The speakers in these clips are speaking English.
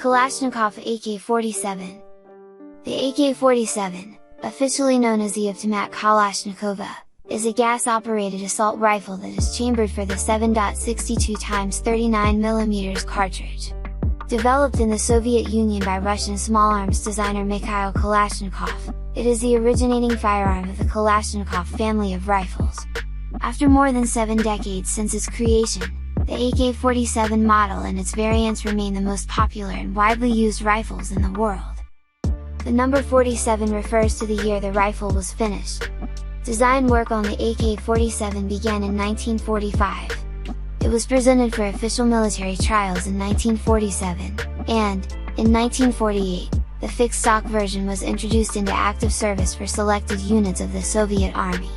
Kalashnikov AK-47. The AK-47, officially known as the Automat Kalashnikova, is a gas-operated assault rifle that is chambered for the 7.62x39mm cartridge. Developed in the Soviet Union by Russian small arms designer Mikhail Kalashnikov, it is the originating firearm of the Kalashnikov family of rifles. After more than 7 decades since its creation, the AK-47 model and its variants remain the most popular and widely used rifles in the world. The number 47 refers to the year the rifle was finished. Design work on the AK-47 began in 1945. It was presented for official military trials in 1947, and, in 1948, the fixed-stock version was introduced into active service for selected units of the Soviet Army.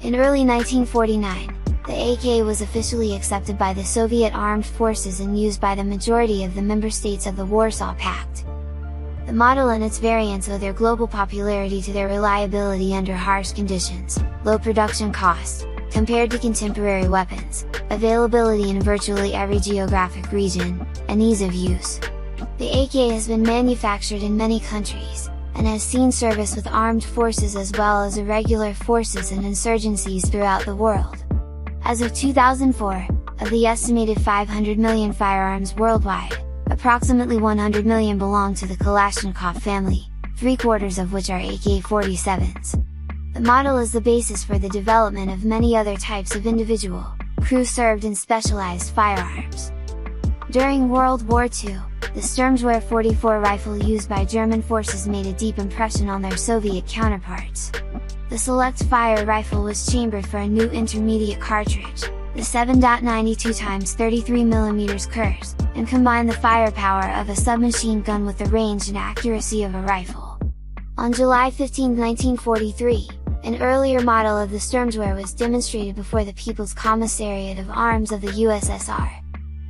In early 1949, the AK was officially accepted by the Soviet Armed Forces and used by the majority of the member states of the Warsaw Pact. The model and its variants owe their global popularity to their reliability under harsh conditions, low production cost, compared to contemporary weapons, availability in virtually every geographic region, and ease of use. The AK has been manufactured in many countries, and has seen service with armed forces as well as irregular forces and insurgencies throughout the world. As of 2004, of the estimated 500 million firearms worldwide, approximately 100 million belong to the Kalashnikov family, 3/4 of which are AK-47s. The model is the basis for the development of many other types of individual, crew-served and specialized firearms. During World War II, the Sturmgewehr 44 rifle used by German forces made a deep impression on their Soviet counterparts. The select fire rifle was chambered for a new intermediate cartridge, the 7.92x33mm Kurz, and combined the firepower of a submachine gun with the range and accuracy of a rifle. On July 15, 1943, an earlier model of the Sturmgewehr was demonstrated before the People's Commissariat of Arms of the USSR.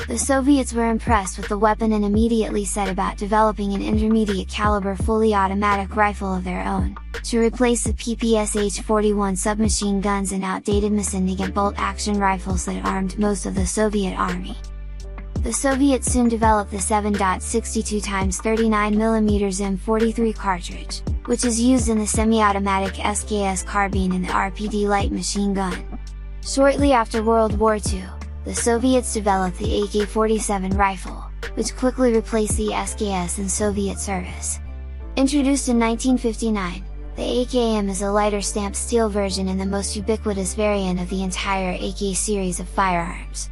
The Soviets were impressed with the weapon and immediately set about developing an intermediate caliber fully automatic rifle of their own, to replace the PPSH-41 submachine guns and outdated Massendigant bolt-action rifles that armed most of the Soviet army. The Soviets soon developed the 7.62x39mm M43 cartridge, which is used in the semi-automatic SKS carbine and the RPD light machine gun. Shortly after World War II, the Soviets developed the AK-47 rifle, which quickly replaced the SKS in Soviet service. Introduced in 1959, the AKM is a lighter stamped steel version and the most ubiquitous variant of the entire AK series of firearms.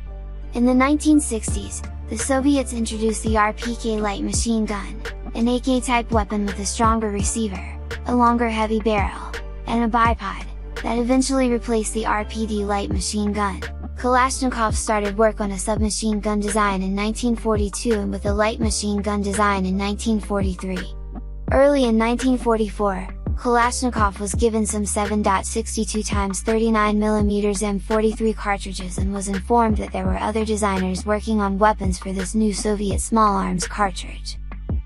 In the 1960s, the Soviets introduced the RPK light machine gun, an AK-type weapon with a stronger receiver, a longer heavy barrel, and a bipod, that eventually replaced the RPD light machine gun. Kalashnikov started work on a submachine gun design in 1942 and with a light machine gun design in 1943. Early in 1944, Kalashnikov was given some 7.62x39mm M43 cartridges and was informed that there were other designers working on weapons for this new Soviet small arms cartridge.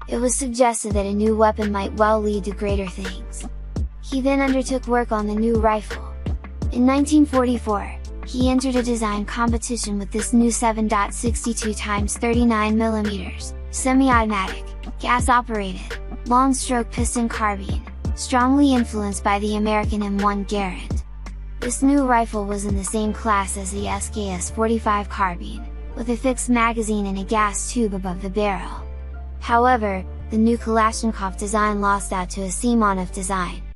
It was suggested that a new weapon might well lead to greater things. He then undertook work on the new rifle. In 1944, he entered a design competition with this new 7.62x39mm, semi-automatic, gas-operated, long-stroke piston carbine, strongly influenced by the American M1 Garand. This new rifle was in the same class as the SKS-45 carbine, with a fixed magazine and a gas tube above the barrel. However, the new Kalashnikov design lost out to a Simonov design,